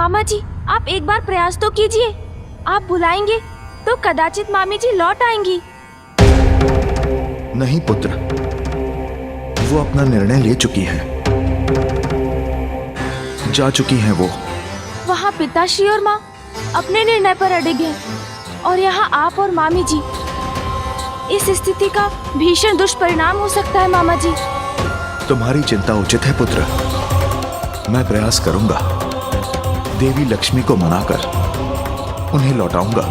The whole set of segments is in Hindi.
मामा जी, आप एक बार प्रयास तो कीजिए। आप बुलाएंगे तो कदाचित मामी जी लौट आएंगी। नहीं पुत्र, वो अपना निर्णय ले चुकी है, जा चुकी हैं वो। वहाँ पिताश्री और माँ अपने निर्णय पर अड़िग हैं और यहाँ आप और मामी जी। इस स्थिति का भीषण दुष्परिणाम हो सकता है मामा जी। तुम्हारी चिंता उचित है पुत्र, मैं प्रयास करूंगा, देवी लक्ष्मी को मनाकर उन्हें लौटाऊंगा।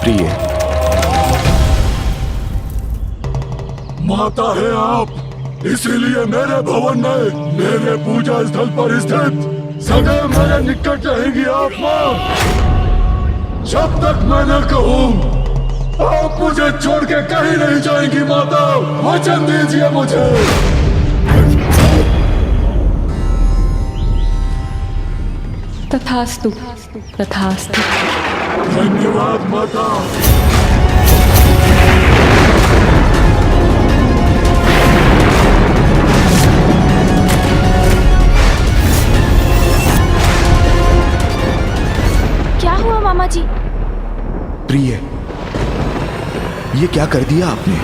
प्रिय, माता है आप, इसीलिए मेरे भवन में, मेरे पूजा स्थल पर स्थित सदैव मेरे निकट रहेंगी आप माँ। जब तक मैं न कहूँ आप मुझे छोड़ के कहीं नहीं जाएंगी माता, वचन दीजिए मुझे। तथास्तु, तथास्तु। धन्यवाद माता। क्या हुआ मामा जी? प्रिय, ये क्या कर दिया आपने?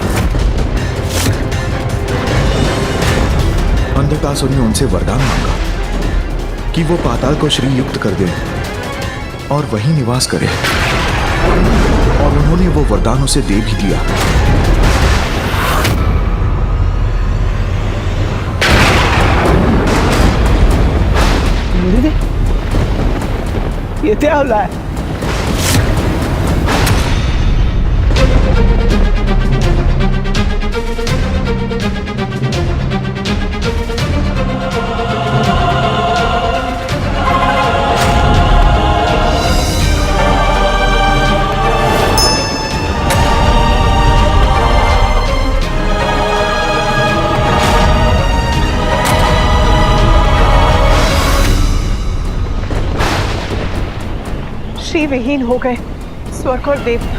अंधकासुर ने उनसे वरदान मांगा कि वो पाताल को श्री युक्त कर दे और वहीं निवास करे, और उन्होंने वो वरदान उसे दे भी दिया। ये क्या हो रहा है? श्री विहीन हो गए स्वर्ग और देवता।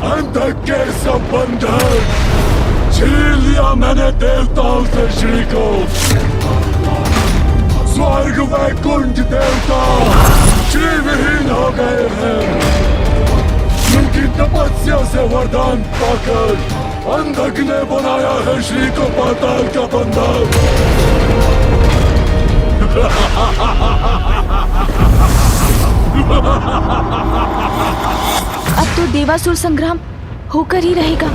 अंधक के संबंध छीन लिया मैंने देवताओं से श्री को। स्वर्ग वैकुंठ देवता श्री विहीन हो गए हैं। उनकी तपस्या से वरदान पाकर अंधक ने बनाया है श्री को पाताल का बंधक। अब तो देवासुर संग्राम होकर ही रहेगा।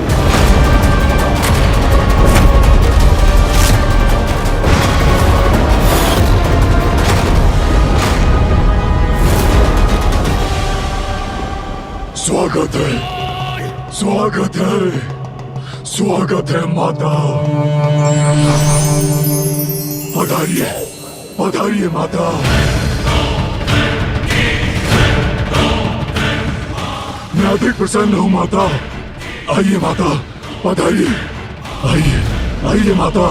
स्वागत है, स्वागत है, स्वागत है माता। पधारिए, पधारिए माता। मैं अधिक प्रसन्न हूँ माता। आइए माता, पधारिए, आइए, आइए माता।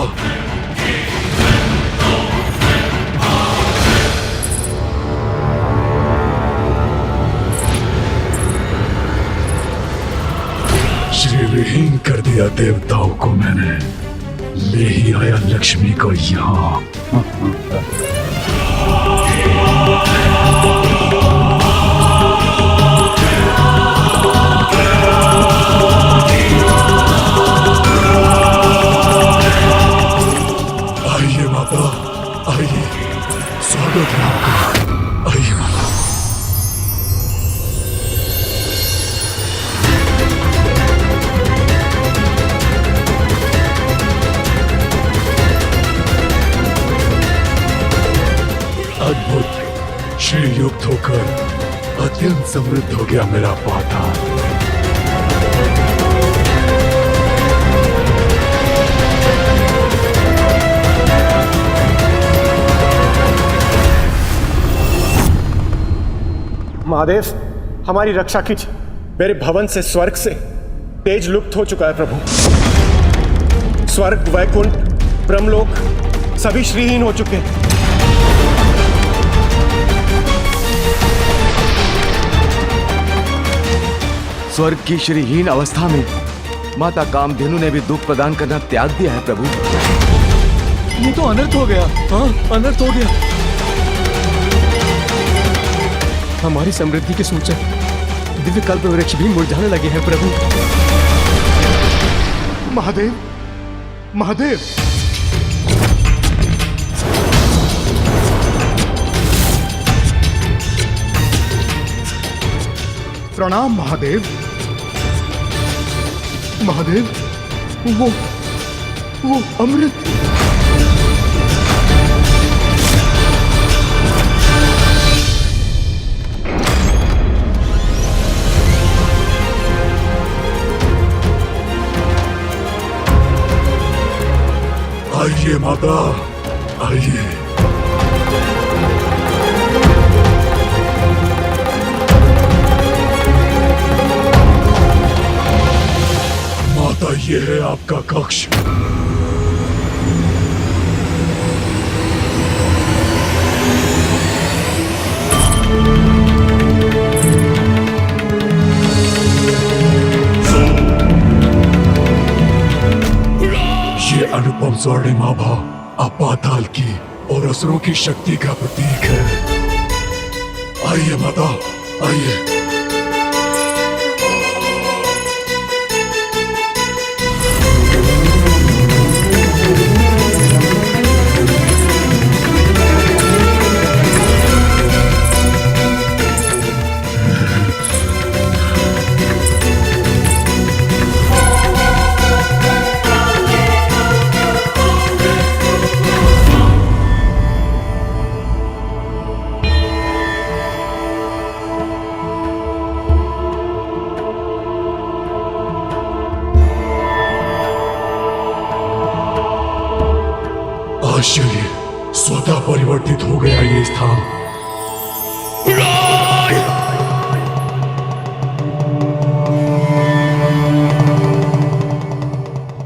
श्री विहीन कर दिया देवताओं को मैंने, ले ही आया लक्ष्मी को यहाँ। आइए माता, आइए, स्वागत है आपका। आइए माता। अद्भुत, श्री युक्त होकर अत्यंत समृद्ध हो गया मेरा पाताल। महादेव, हमारी रक्षा कीजिए। मेरे भवन से, स्वर्ग से तेज लुप्त हो चुका है प्रभु। स्वर्ग, वैकुंठ, ब्रह्मलोक सभी श्रीहीन हो चुके हैं। स्वर्ग की श्रीहीन अवस्था में माता कामधेनु ने भी दुख प्रदान करना त्याग दिया है प्रभु। ये तो अनर्थ हो गया। हाँ, अनर्थ हो गया। हमारी समृद्धि के सूचक दिव्य कल्प वृक्ष भी मुरझाने लगे हैं प्रभु। महादेव, महादेव, प्रणाम महादेव। महादेव, वो अमृत। आइए माता, आइए। माता, ये है आपका कक्ष। ये अनुपम स्वर्णिम आभा अपाताल की और असुरों की शक्ति का प्रतीक है। आइए माता, आइए। आश्चर्य, स्वतः परिवर्तित हो गया ये स्थान।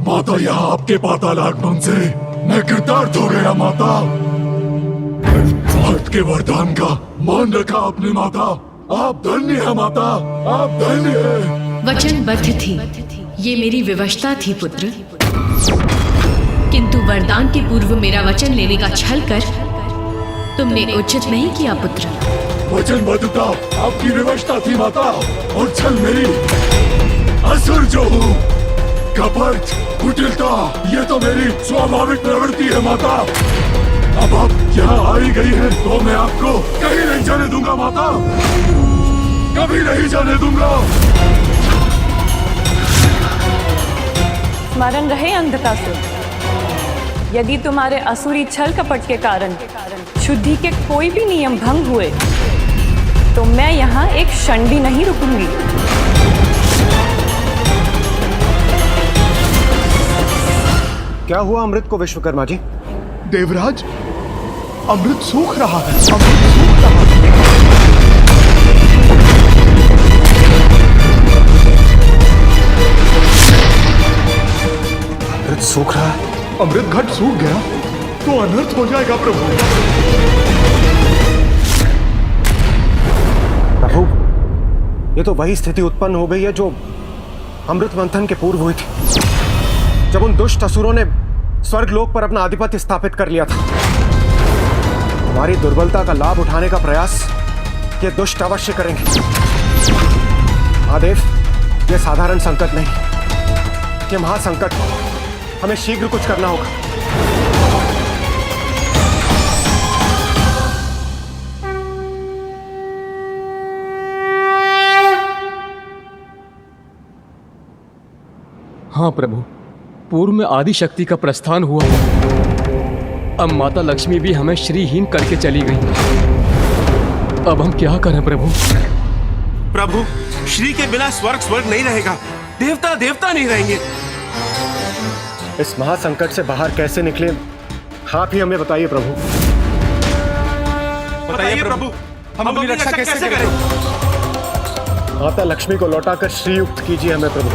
माता, यहाँ आपके पाताल आगमन से मैं कृतार्थ हो गया माता। भक्त के वरदान का मान रखा आपने माता। आप धन्य है माता, आप धन्य है। वचनबद्ध थी, ये मेरी विवशता थी पुत्र, किंतु वरदान के पूर्व मेरा वचन लेने का छल कर तुमने उचित नहीं किया पुत्र। वचनबद्धता आपकी विवशता थी माता, और छल मेरी। असुर जो हूँ, कपट, कुटिलता, ये तो मेरी स्वाभाविक प्रवृत्ति है माता। अब आप यहाँ आ ही गई है तो मैं आपको कहीं नहीं जाने दूंगा माता, कभी नहीं जाने दूंगा। स्मरण रहे अंधकासुर, यदि तुम्हारे असुरी छल कपट के कारण शुद्धि के कोई भी नियम भंग हुए तो मैं यहाँ एक क्षण भी नहीं रुकूंगी। क्या हुआ अमृत को विश्वकर्मा जी? देवराज, अमृत सूख रहा है। अमृत सूख रहा है। अमृत सूख रहा है? अमृत घट सूख गया तो अनर्थ हो जाएगा प्रभु। प्रभु, ये तो वही स्थिति उत्पन्न हो गई है जो अमृत मंथन के पूर्व हुई थी, जब उन दुष्ट असुरों ने स्वर्ग लोक पर अपना आधिपत्य स्थापित कर लिया था। हमारी दुर्बलता का लाभ उठाने का प्रयास ये दुष्ट अवश्य करेंगे। महादेव, ये साधारण संकट नहीं, ये महासंकट। हमें शीघ्र कुछ करना होगा। हाँ प्रभु, पूर्व में आदि शक्ति का प्रस्थान हुआ, अब माता लक्ष्मी भी हमें श्रीहीन करके चली गई। अब हम क्या करें प्रभु? प्रभु, श्री के बिना स्वर्ग स्वर्ग नहीं रहेगा, देवता देवता नहीं रहेंगे। इस महासंकट से बाहर कैसे निकले, आप ही हमें बताइए प्रभु। बताइए प्रभु, हम अपनी रक्षा कैसे करें? माता लक्ष्मी को लौटाकर श्रीयुक्त कीजिए हमें प्रभु।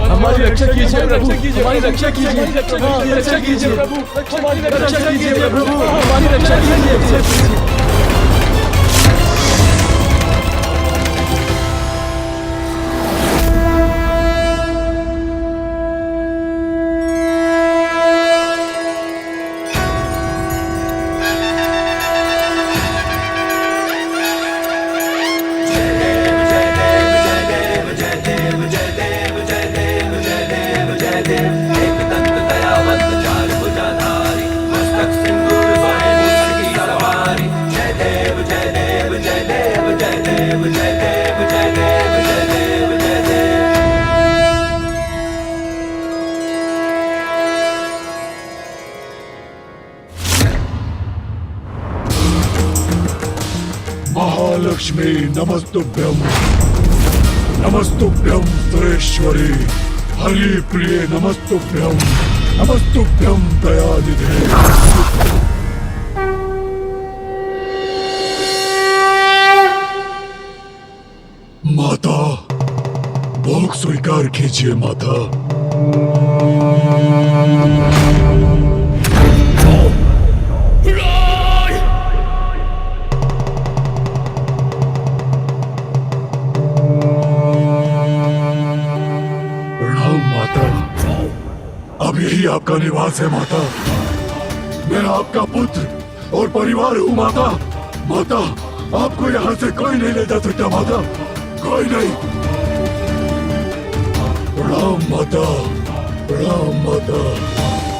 हमारी रक्षा कीजिए प्रभु, हमारी रक्षा कीजिए, हमारी रक्षा कीजिए प्रभु, हमारी रक्षा कीजिए प्रभु, हमारी रक्षा कीजिए। महालक्ष्मी नमस्तुभ्यं नमस्तुभ्यं सुरेश्वरी हरि प्रिय नमस्तुभ्यं दयानिधे। माता भोग स्वीकार कीजिए माता। अब यही आपका निवास है माता। मैं आपका पुत्र और परिवार हूँ माता। माता आपको यहाँ से कोई नहीं ले जा सकता माता, कोई नहीं। प्रणाम माता, प्रणाम माता,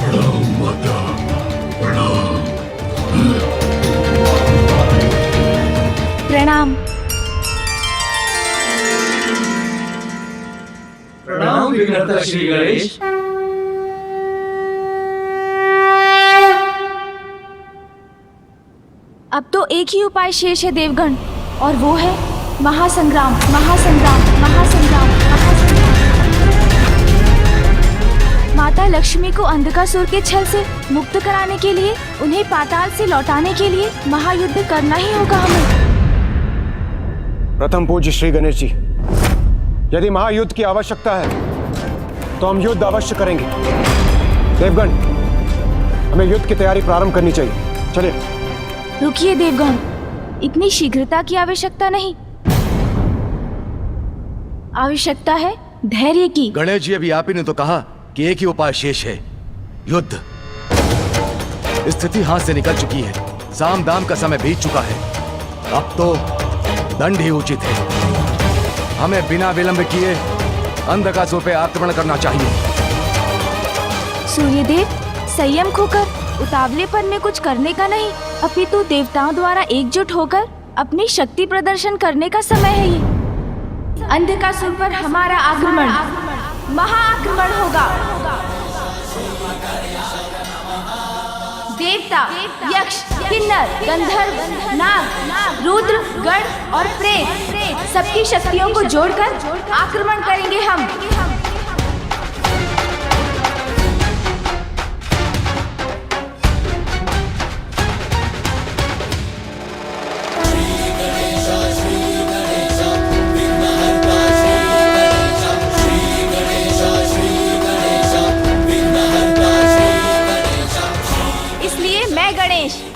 प्रणाम माता, प्रणाम। प्रणाम। प्रणाम विघ्नहर्ता श्री गणेश। अब तो एक ही उपाय शेष है देवगण, और वो है महासंग्राम, महासंग्राम, महासंग्राम, महासंग्राम। माता लक्ष्मी को अंधकासुर के छल से मुक्त कराने के लिए, उन्हें पाताल से लौटाने के लिए महायुद्ध करना ही होगा हमें। प्रथम पूज्य श्री गणेश जी, यदि महायुद्ध की आवश्यकता है तो हम युद्ध अवश्य करेंगे। देवगण, हमें युद्ध की तैयारी प्रारंभ करनी चाहिए। चलिए। रुकिए देवगण, इतनी शीघ्रता की आवश्यकता नहीं, आवश्यकता है धैर्य की। गणेश जी, अभी आप ही ने तो कहा कि एक ही उपाय शेष है, युद्ध। स्थिति हाथ से निकल चुकी है, साम दाम का समय बीत चुका है, अब तो दंड ही उचित है। हमें बिना विलंब किए अंधकासुर पे आक्रमण करना चाहिए। सूर्यदेव, संयम खोकर उतावलेपन में कुछ करने का नहीं, अपितु देवताओं द्वारा एकजुट होकर अपनी शक्ति प्रदर्शन करने का समय है ये। अंधकासुर पर हमारा आक्रमण, महाआक्रमण होगा। देवता, यक्ष, किन्नर, गंधर्व, नाग, रुद्र, गण और प्रेत सबकी शक्तियों को जोड़कर आक्रमण करेंगे हम।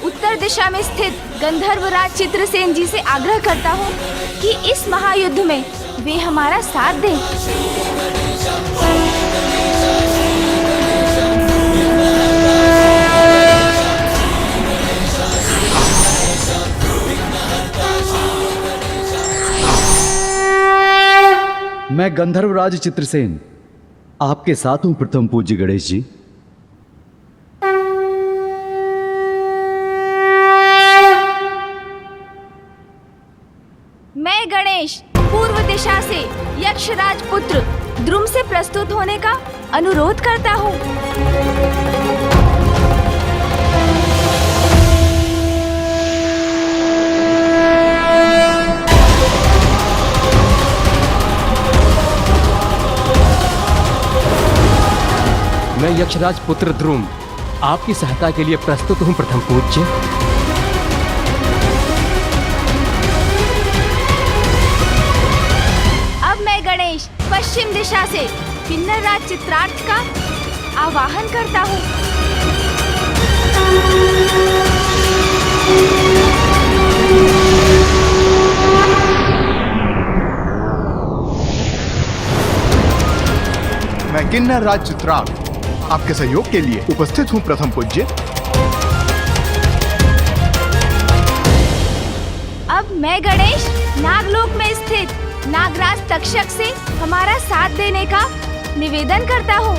उत्तर दिशा में स्थित गंधर्वराज चित्रसेन जी से आग्रह करता हूँ कि इस महायुद्ध में वे हमारा साथ दें। मैं गंधर्वराज चित्रसेन आपके साथ हूँ प्रथम पूज्य गणेश जी। मैं गणेश पूर्व दिशा से यक्षराज पुत्र द्रुम से प्रस्तुत होने का अनुरोध करता हूँ। मैं यक्षराज पुत्र द्रुम आपकी सहायता के लिए प्रस्तुत हूँ प्रथम पूज्य। पश्चिम दिशा से किन्नर राज चित्रार्थ का आवाहन करता हूँ। मैं किन्नर राज चित्रार्थ आपके सहयोग के लिए उपस्थित हूँ प्रथम पूज्य। अब मैं गणेश नागलोक में स्थित नागराज तक्षक से हमारा साथ देने का निवेदन करता हूँ।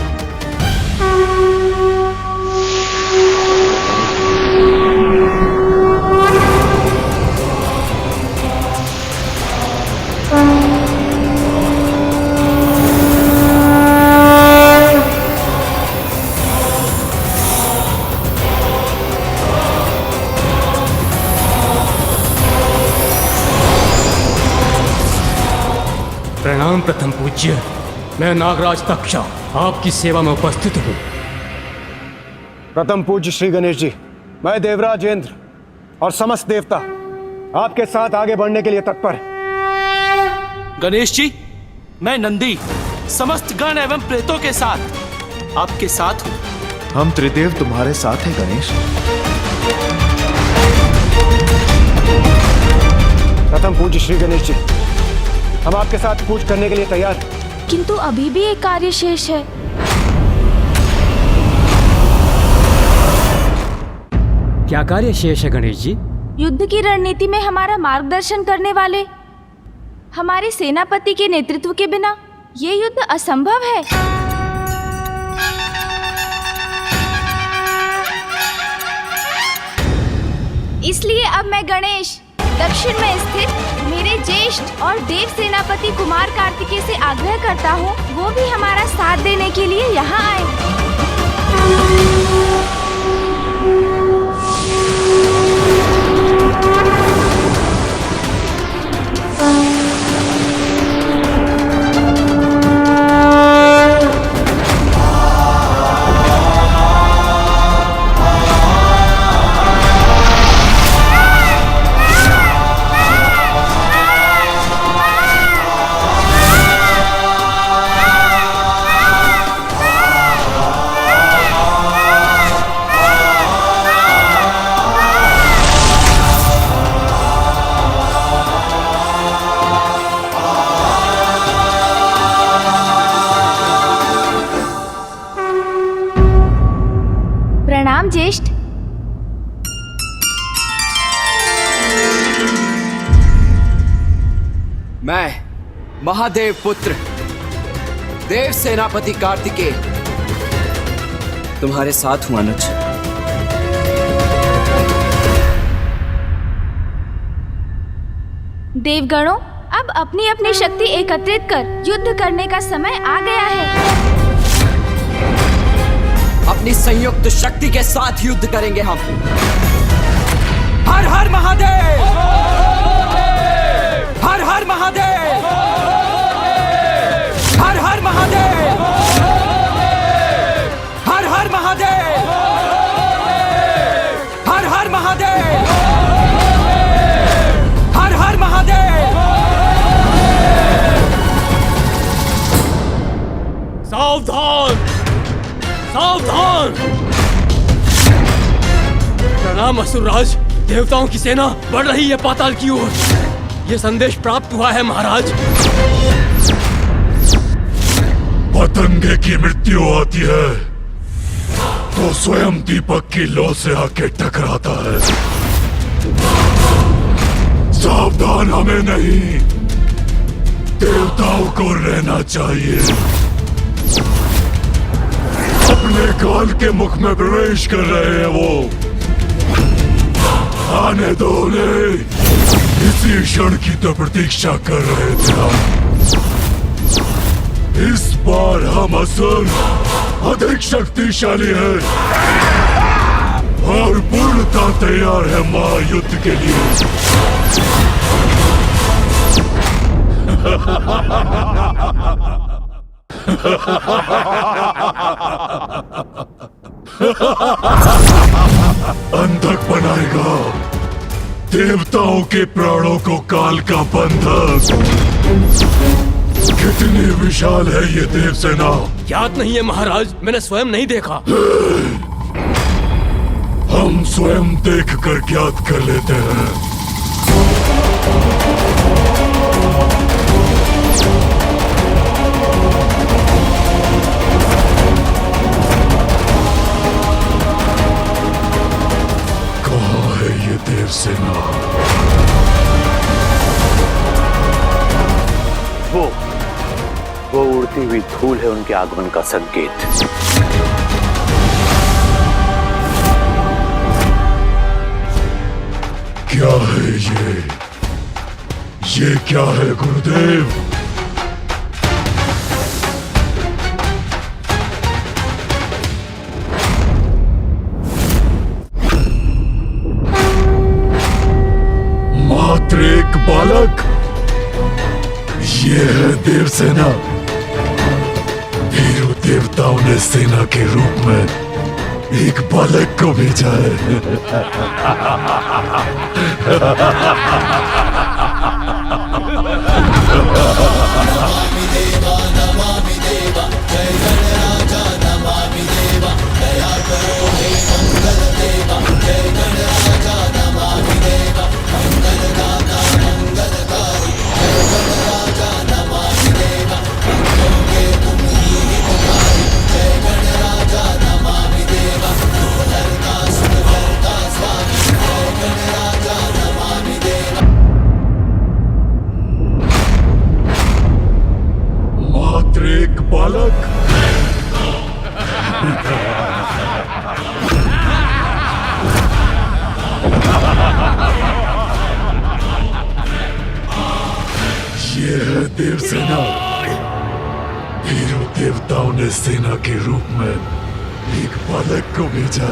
प्रणाम प्रथम पूज्य। मैं नागराज तक्षा आपकी सेवा में उपस्थित हूँ। प्रथम पूज्य श्री गणेश जी, मैं देवराज इंद्र और समस्त देवता आपके साथ आगे बढ़ने के लिए तत्पर हैं। गणेश जी, मैं नंदी समस्त गण एवं प्रेतों के साथ आपके साथ हूँ। हम त्रिदेव तुम्हारे साथ हैं गणेश। प्रथम पूज्य श्री गणेश जी, हम आपके साथ पूछ करने के लिए तैयार हैं। किंतु अभी भी एक कार्य शेष है। क्या कार्य शेष है गणेश जी? युद्ध की रणनीति में हमारा मार्गदर्शन करने वाले हमारे सेनापति के नेतृत्व के बिना ये युद्ध असंभव है। इसलिए अब मैं गणेश दक्षिण में स्थित मेरे ज्येष्ठ और देव सेनापति कुमार कार्तिकेय से आग्रह करता हूँ, वो भी हमारा साथ देने के लिए यहाँ आए। प्रणाम ज्येष्ठ। मैं महादेव पुत्र देव सेनापति कार्तिकेय तुम्हारे साथ हूं अनुज। देवगणों, अब अपनी अपनी शक्ति एकत्रित कर युद्ध करने का समय आ गया है। अपनी संयुक्त शक्ति के साथ युद्ध करेंगे हम। हर हर महादेव, हर हर महादेव, हर हर महादेव, हर हर महादेव, हर हर महादेव, हर हर महादेव। सावधान, सावधान! प्रणाम असुरराज, देवताओं की सेना बढ़ रही है पाताल की ओर। यह संदेश प्राप्त हुआ है महाराज। पतंगे की मृत्यु आती है तो स्वयं दीपक की लौ से आके टकराता है। सावधान हमें नहीं, देवताओं को रहना चाहिए। अपने काल के मुख में प्रवेश कर रहे हैं वो। आने दो उन्हें, इसी क्षण की तो प्रतीक्षा कर रहे थे हम। इस बार हम असुर अधिक शक्तिशाली है और पूर्णता तैयार है महायुद्ध के लिए। अंधक बनाएगा देवताओं के प्राणों को काल का बंधक। कितनी विशाल है ये देव सेना। याद नहीं है महाराज, मैंने स्वयं नहीं देखा। हम स्वयं देखकर ज्ञात कर लेते हैं। कहाँ है ये देव सेना? वो उड़ती हुई धूल है उनके आगमन का संकेत। क्या है ये क्या है गुरुदेव? मात्र एक बालक, ये है देवसेना। वीरों देवताओं ने सेना के रूप में एक बालक को भेजा मात्र एक बालक। ये है देवसेना। वीरों देवताओं ने सेना के रूप में एक बालक को भेजा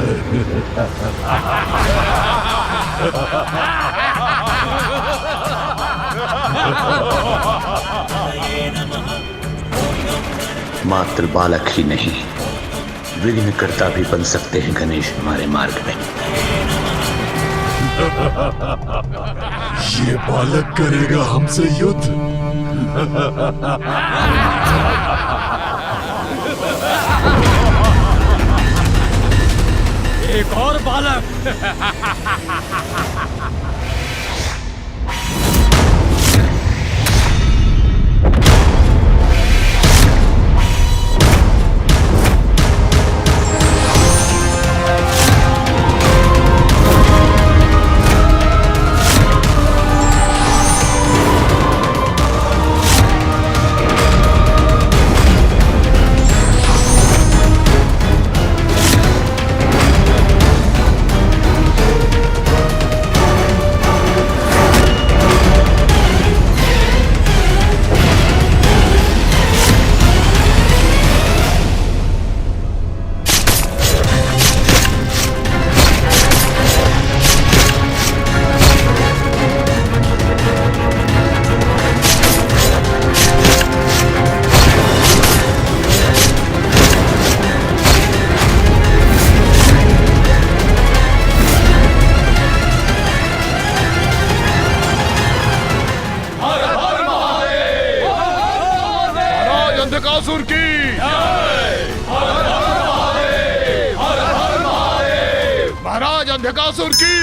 मात्र बालक ही नहीं, विघ्नकर्ता भी बन सकते हैं गणेश हमारे मार्ग में। ये बालक करेगा हमसे युद्ध। एक और बालक। अंधकासुर की महाराज अंधकासुर की।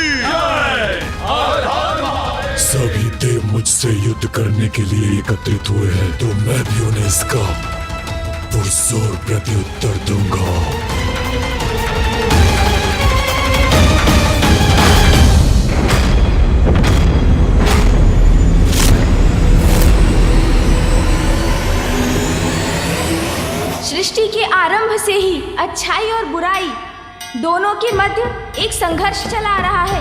सभी देव मुझसे युद्ध करने के लिए एकत्रित हुए हैं, तो मैं भी उन्हें इसका पुरजोर प्रत्युत्तर दूंगा। सृष्टि के आरंभ से ही अच्छाई और बुराई दोनों के मध्य एक संघर्ष चला रहा है।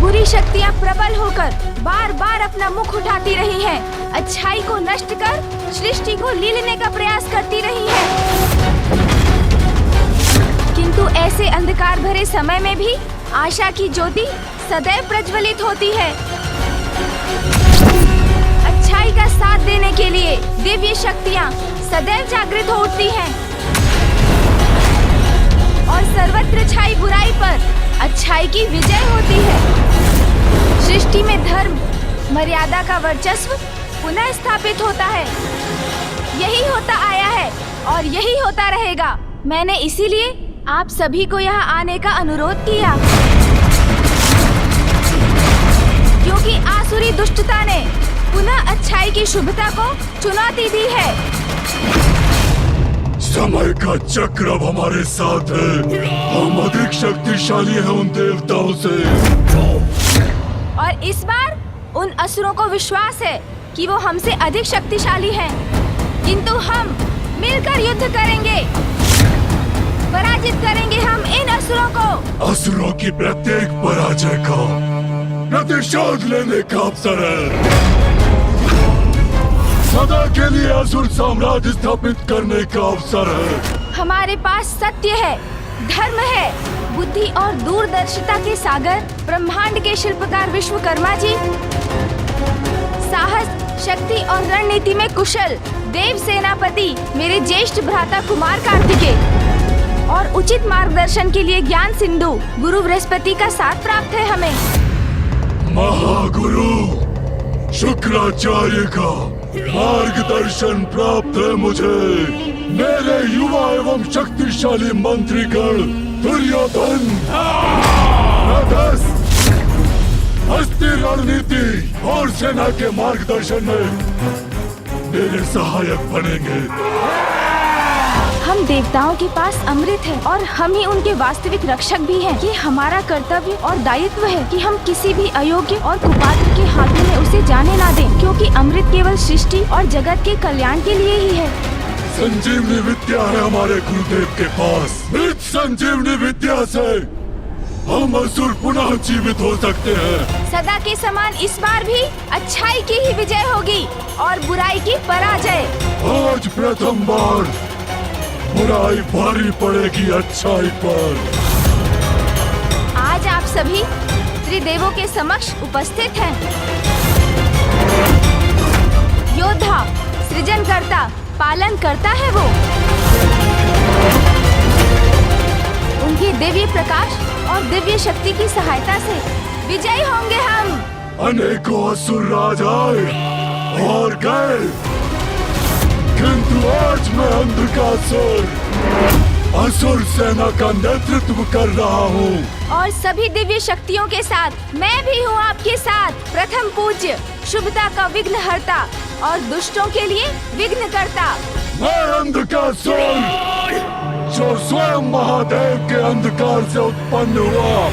बुरी शक्तियां प्रबल होकर बार बार अपना मुख उठाती रही हैं, अच्छाई को नष्ट कर सृष्टि को लीलने का प्रयास करती रही हैं। किंतु ऐसे अंधकार भरे समय में भी आशा की ज्योति सदैव प्रज्वलित होती है। अच्छाई का साथ देने के लिए दिव्य शक्तियां सदैव जागृत हो उठती हैं और सर्वत्र छाई बुराई पर अच्छाई की विजय होती है। सृष्टि में धर्म मर्यादा का वर्चस्व पुनः स्थापित होता है। यही होता आया है और यही होता रहेगा। मैंने इसीलिए आप सभी को यहाँ आने का अनुरोध किया, क्योंकि आसुरी दुष्टता ने पुनः अच्छाई की शुभता को चुनौती दी है। समय का चक्र अब हमारे साथ है। हम अधिक शक्तिशाली हैं उन देवताओं से। और इस बार उन असुरों को विश्वास है कि वो हमसे अधिक शक्तिशाली हैं, किंतु हम मिलकर युद्ध करेंगे। पराजित करेंगे हम इन असुरों को। असुरों की प्रत्येक पराजय का प्रतिशोध लेने का अवसर है। सदा के लिए असुर साम्राज्य स्थापित करने का अवसर है। हमारे पास सत्य है, धर्म है, बुद्धि और दूरदर्शिता के सागर ब्रह्मांड के शिल्पकार विश्वकर्मा जी, साहस, शक्ति और रणनीति में कुशल देव सेनापति मेरे ज्येष्ठ भ्राता कुमार कार्तिकेय और उचित मार्गदर्शन के लिए ज्ञान सिंधु गुरु बृहस्पति का साथ प्राप्त है हमें। महागुरु शुक्राचार्य का मार्गदर्शन प्राप्त है मुझे। मेरे युवा एवं शक्तिशाली मंत्रीगण दुर्योधन, हस्ती रणनीति और सेना के मार्गदर्शन में मेरे सहायक बनेंगे। हम देवताओं के पास अमृत है और हम ही उनके वास्तविक रक्षक भी हैं। ये हमारा कर्तव्य और दायित्व है कि हम किसी भी अयोग्य और कुपात्र के हाथों में उसे जाने ना दें, क्योंकि अमृत केवल सृष्टि और जगत के कल्याण के लिए ही है। संजीवनी विद्या है हमारे गुरुदेव के पास। इस संजीवनी विद्या से हम असुर पुनः जीवित हो सकते हैं। सदा के समान इस बार भी अच्छाई की ही विजय होगी और बुराई की पराजय। आज प्रथम बार बुराई भारी पड़ेगी अच्छाई पर। आज आप सभी त्रिदेवों के समक्ष उपस्थित हैं। योद्धा, सृजनकर्ता, पालन करता है वो। उनके दिव्य प्रकाश और दिव्य शक्ति की सहायता से विजयी होंगे हम। अनेकों असुर राज आए और गए, किंतु आज मैं अंधकासुर असुर सेना का नेतृत्व कर रहा हूँ। और सभी दिव्य शक्तियों के साथ मैं भी हूँ आपके साथ। प्रथम पूज्य, शुभता का विघ्नहर्ता और दुष्टों के लिए विघ्नकर्ता। मैं अंधकासुर जो स्वयं महादेव के अंधकार से उत्पन्न हुआ,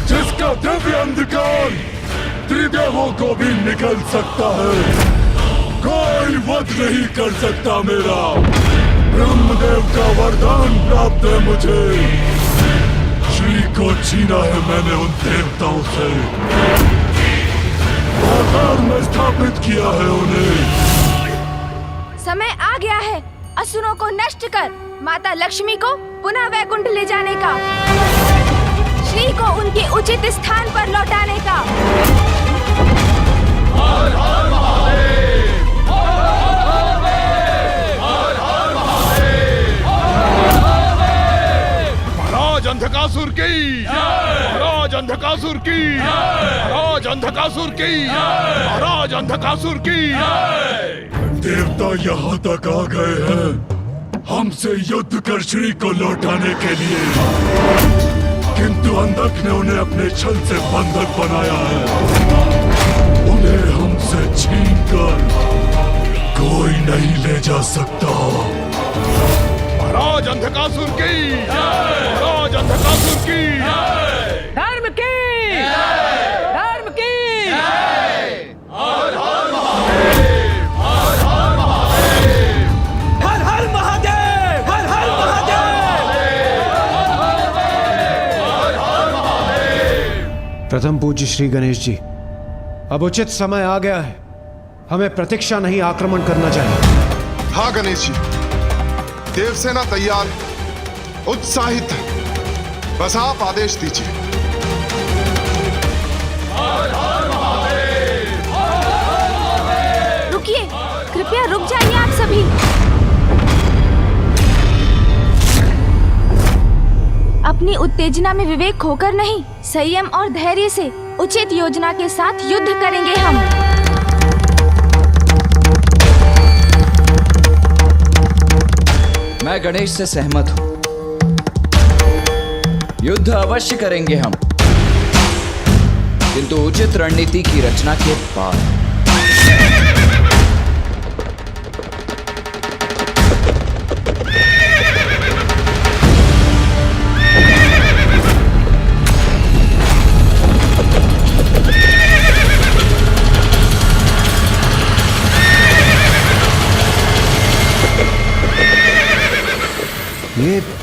जिसका दिव्य अंधकार त्रिदेवों को भी निकल सकता है। कोई वध नहीं कर सकता मेरा। ब्रह्मदेव का वरदान प्राप्त है मुझे। श्री को छीना है मैंने उन देवताओं से, आकार में स्थापित किया है उन्हें। समय आ गया है असुरों को नष्ट कर माता लक्ष्मी को पुनः वैकुंठ ले जाने का, श्री को उनके उचित स्थान पर लौटाने का। हर हर महादेव, महाराज अंधकासुर की, महाराज अंधकासुर की, महाराज अंधकासुर की, महाराज अंधकासुर की। देवता यहाँ तक आ गए हैं हमसे युद्ध कर श्री को लौटाने के लिए, किंतु अंधक ने उन्हें अपने छल से बंधक बनाया है। उन्हें हमसे छीनकर कोई नहीं ले जा सकता। महाराज अंधकासुर की, महाराज अंधकासुर की। धर्म की, धर्म की। हर हर महादेव, हर हर महादेव, हर हर महादेव, हर हर महादेव। प्रथम पूज्य श्री गणेश जी, अब उचित समय आ गया है। हमें प्रतीक्षा नहीं, आक्रमण करना चाहिए। हाँ गणेश जी, देवसेना तैयार, उत्साहित है। बस आप आदेश दीजिए। रुकिए, कृपया रुक जाइए आप सभी। अपनी उत्तेजना में विवेक खोकर नहीं, संयम और धैर्य से उचित योजना के साथ युद्ध करेंगे हम। मैं गणेश से सहमत हूं। युद्ध अवश्य करेंगे हम, किंतु उचित रणनीति की रचना के बाद।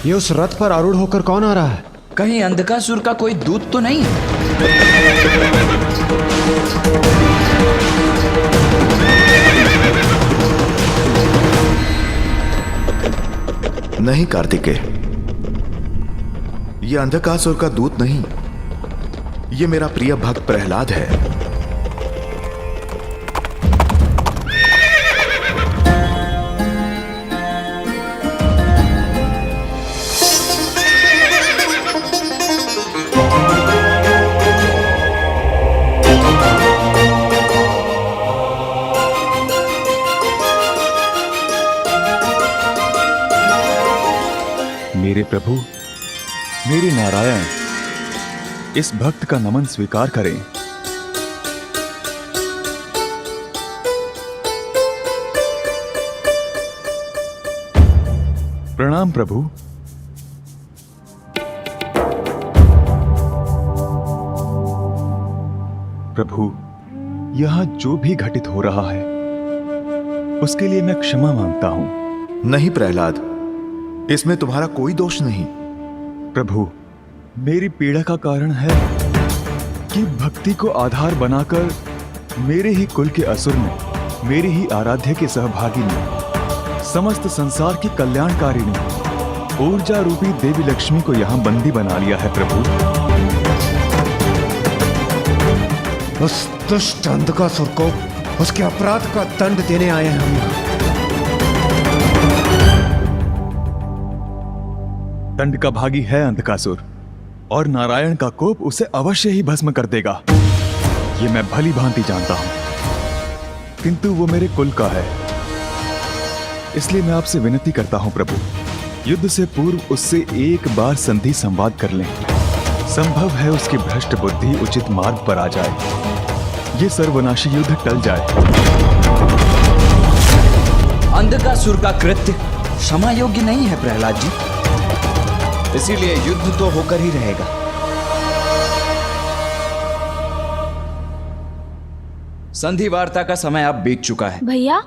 ये उस रथ पर आरूढ़ होकर कौन आ रहा है? कहीं अंधकासुर का कोई दूत तो नहीं? नहीं कार्तिकेय, ये अंधकासुर का दूत नहीं, ये मेरा प्रिय भक्त प्रहलाद है। मेरे प्रभु, मेरे नारायण, इस भक्त का नमन स्वीकार करें। प्रणाम प्रभु। प्रभु, यहां जो भी घटित हो रहा है उसके लिए मैं क्षमा मांगता हूं। नहीं प्रहलाद, इसमें तुम्हारा कोई दोष नहीं। प्रभु, मेरी पीड़ा का कारण है कि भक्ति को आधार बनाकर मेरे ही कुल के असुर ने, मेरे ही आराध्य के सहभागी ने, समस्त संसार की कल्याणकारिणी ऊर्जा रूपी देवी लक्ष्मी को यहां बंदी बना लिया है। प्रभु, उस दुष्ट अंधकासुर को उसके अपराध का दंड देने आए हैं हम यहाँ। दंड का भागी है अंधकासुर, और नारायण का कोप उसे अवश्य ही भस्म कर देगा, ये मैं भली भांति जानता हूं। किंतु वो मेरे कुल का है, इसलिए मैं आपसे विनती करता हूं प्रभु, युद्ध से पूर्व उससे एक बार संधि संवाद कर लें। संभव है उसकी भ्रष्ट बुद्धि उचित मार्ग पर आ जाए, ये सर्वनाशी युद्ध टल जाए। अंधकासुर का कृत्य क्षमा योग्य नहीं है प्रहलाद जी, इसीलिए युद्ध तो होकर ही रहेगा। संधि वार्ता का समय अब बीत चुका है। भैया,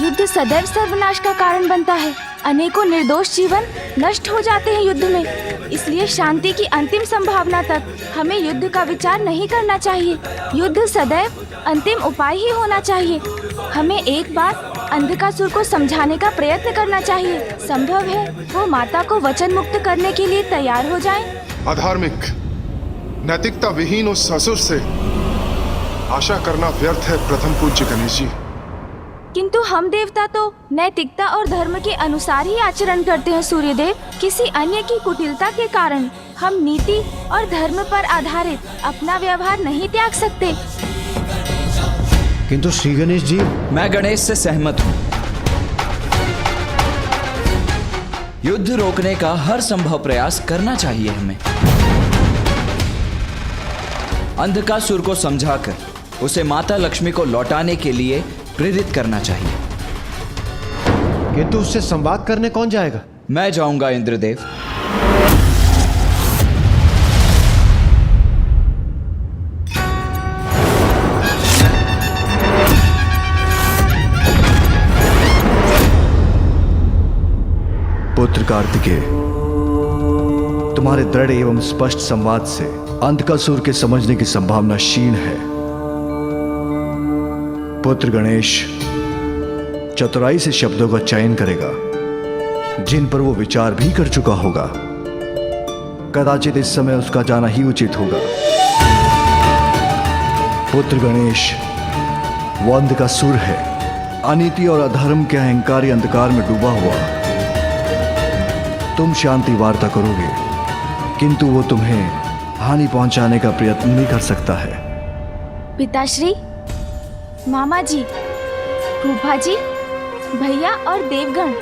युद्ध सदैव सर्वनाश का कारण बनता है। अनेकों निर्दोष जीवन नष्ट हो जाते हैं युद्ध में, इसलिए शांति की अंतिम संभावना तक हमें युद्ध का विचार नहीं करना चाहिए। युद्ध सदैव अंतिम उपाय ही होना चाहिए। हमें एक बार अंधकासुर को समझाने का प्रयत्न करना चाहिए। संभव है वो माता को वचन मुक्त करने के लिए तैयार हो जाएं। अधार्मिक, नैतिकता विहीन उस ससुर से आशा करना व्यर्थ है प्रथम पूज्य गणेश जी। किंतु हम देवता तो नैतिकता और धर्म के अनुसार ही आचरण करते हैं सूर्यदेव। किसी अन्य की कुटिलता के कारण हम नीति और धर्म पर आधारित अपना व्यवहार नहीं त्याग सकते। किंतु श्री गणेश जी, मैं गणेश से सहमत हूं। युद्ध रोकने का हर संभव प्रयास करना चाहिए हमें। अंधकासुर को समझाकर उसे माता लक्ष्मी को लौटाने के लिए प्रेरित करना चाहिए। किंतु उससे संवाद करने कौन जाएगा? मैं जाऊंगा इंद्रदेव। पुत्र कार्तिकेय, तुम्हारे दृढ़ एवं स्पष्ट संवाद से अंधकासुर के समझने की संभावना क्षीण है। पुत्र गणेश चतुराई से शब्दों का चयन करेगा जिन पर वो विचार भी कर चुका होगा। कदाचित इस समय उसका जाना ही उचित होगा। पुत्र गणेश, वो अंधकासुर है, अनीति और अधर्म के अहंकारी अंधकार में डूबा हुआ। तुम शांति वार्ता करोगे, किंतु वो तुम्हें हानि पहुंचाने का प्रयत्न भी कर सकता है। पिताश्री, मामा जी, फूफा जी, भैया और देवगण,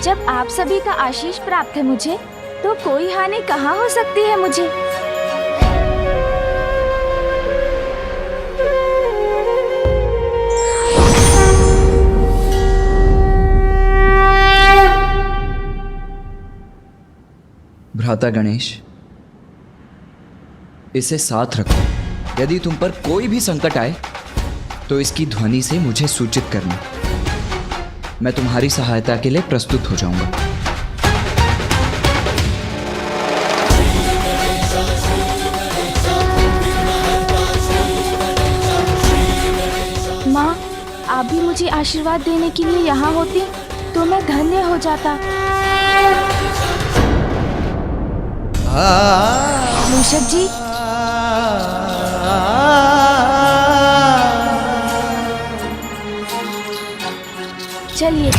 जब आप सभी का आशीष प्राप्त है मुझे, तो कोई हानि कहाँ हो सकती है मुझे। भ्राता गणेश, इसे साथ रखो। यदि तुम पर कोई भी संकट आए तो इसकी ध्वनि से मुझे सूचित करना। मैं तुम्हारी सहायता के लिए प्रस्तुत हो जाऊंगा। माँ, आप भी मुझे आशीर्वाद देने के लिए यहाँ होती तो मैं धन्य हो जाता। मूषक जी, चलिए।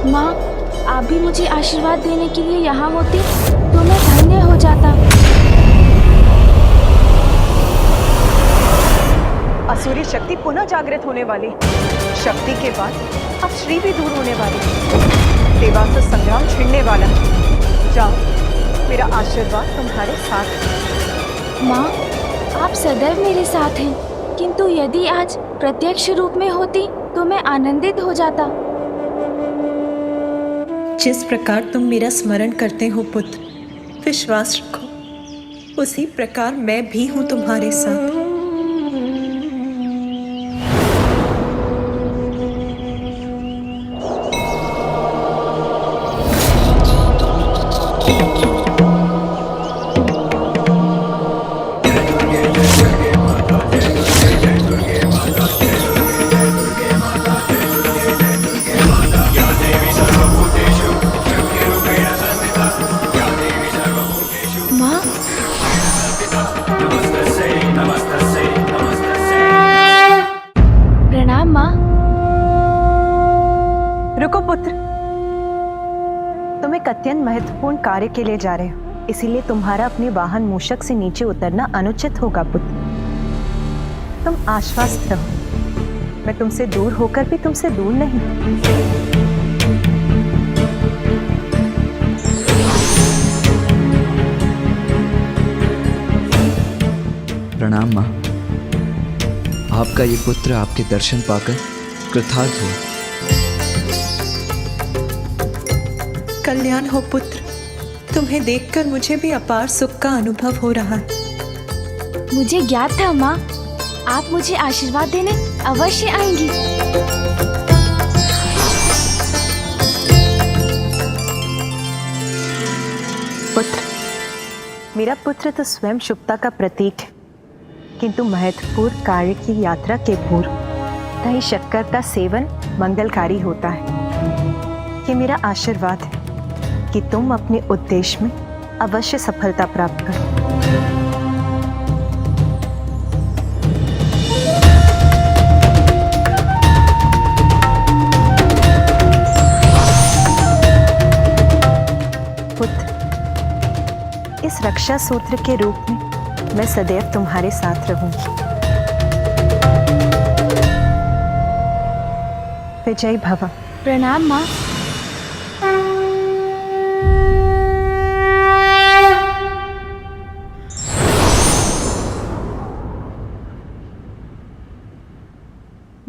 माँ, आप भी मुझे आशीर्वाद देने के लिए यहाँ होती तो मैं धन्य हो जाता। असुरी शक्ति पुनः जागृत होने वाली। शक्ति के बाद अब श्री भी दूर होने वाली। देवासुर संग्राम छिड़ने वाला। जाओ, मेरा आशीर्वाद तुम्हारे साथ है। माँ, आप सदैव मेरे साथ हैं, किंतु यदि आज प्रत्यक्ष रूप में होती तो मैं आनंदित हो जाता। जिस प्रकार तुम मेरा स्मरण करते हो पुत्र, विश्वास रखो उसी प्रकार मैं भी हूँ तुम्हारे साथ। प्रणाम माँ। रुको पुत्र, तुम एक अत्यंत महत्वपूर्ण कार्य के लिए जा रहे हो, इसीलिए तुम्हारा अपने वाहन मूषक से नीचे उतरना अनुचित होगा पुत्र। तुम आश्वस्त रहो, मैं तुमसे दूर होकर भी तुमसे दूर नहीं। प्रणाम माँ। आपका ये पुत्र आपके दर्शन पाकर कृतार्थ हो। कल्याण हो पुत्र, तुम्हें देखकर मुझे भी अपार सुख का अनुभव हो रहा है। मुझे ज्ञात था माँ, आप मुझे आशीर्वाद देने अवश्य आएंगी। पुत्र, मेरा पुत्र तो स्वयं शुभता का प्रतीक है, किंतु महत्वपूर्ण कार्य की यात्रा के पूर्व दही शक्कर का सेवन मंगलकारी होता है। ये मेरा आशीर्वाद है कि तुम अपने उद्देश्य में अवश्य सफलता प्राप्त करो। पुत्र, इस रक्षा सूत्र के रूप में मैं सदैव तुम्हारे साथ रहूंगी। विजय भव। प्रणाम माँ।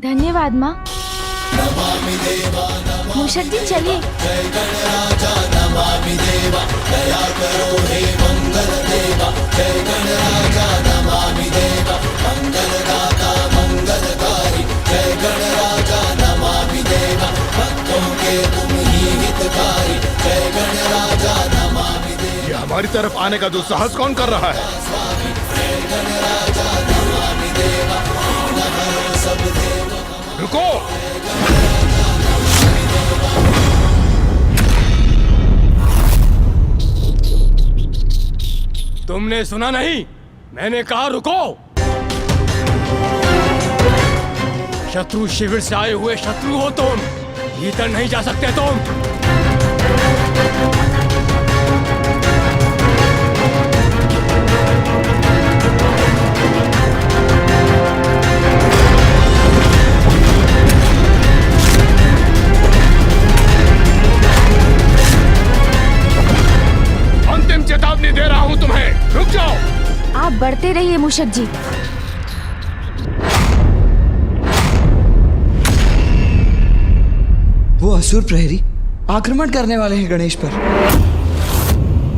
धन्यवाद माँ। मूषक जी चलिए। ये हमारी तरफ आने का दुस्साहस कौन कर रहा है? रुको! तुमने सुना नहीं? मैंने कहा रुको! शत्रु शिविर से आए हुए शत्रु हो तुम, भीतर नहीं जा सकते तुम। अंतिम चेतावनी दे रहा हूं तुम्हें, रुक जाओ। आप बढ़ते रहिए मूषक जी। वो असुर प्रहरी आक्रमण करने वाले हैं गणेश पर।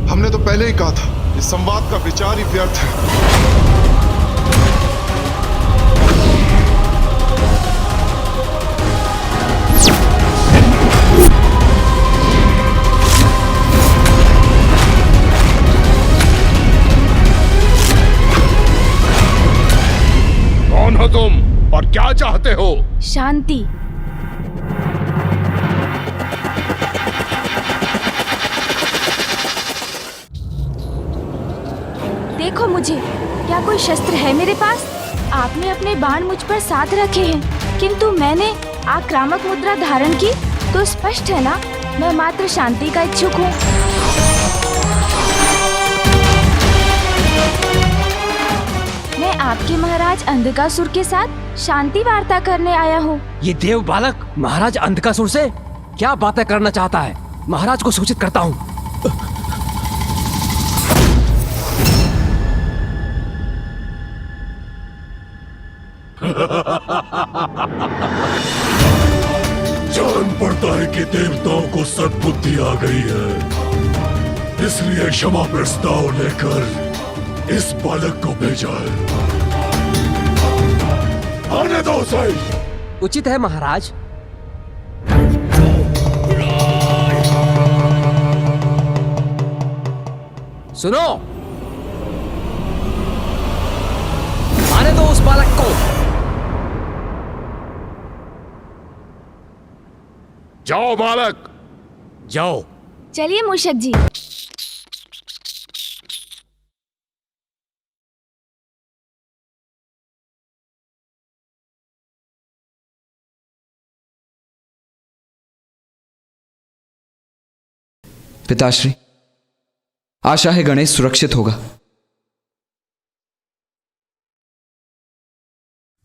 हमने तो पहले ही कहा था इस संवाद का विचार ही व्यर्थ है। कौन हो तुम और क्या चाहते हो? शांति। देखो मुझे, क्या कोई शस्त्र है मेरे पास? आपने अपने बाण मुझ पर साध रखे हैं, किंतु मैंने आक्रामक मुद्रा धारण की, तो स्पष्ट है ना, मैं मात्र शांति का इच्छुक हूँ। मैं आपके महाराज अंधकासुर के साथ शांति वार्ता करने आया हूँ। ये देव बालक महाराज अंधकासुर से क्या बातें करना चाहता है? महाराज को सूचित करता हूँ। जान पड़ता है कि देवताओं को सद्बुद्धि आ गई है, इसलिए क्षमा प्रस्ताव लेकर इस बालक को भेजा है। आने दो उसे। उचित है महाराज। सुनो, आने दो उस बालक को। जाओ बालक, जाओ। चलिए मूषक जी। पिताश्री, आशा है गणेश सुरक्षित होगा।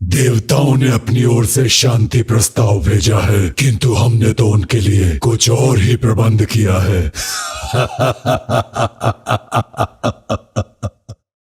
देवताओं ने अपनी ओर से शांति प्रस्ताव भेजा है, किंतु हमने तो उनके लिए कुछ और ही प्रबंध किया है।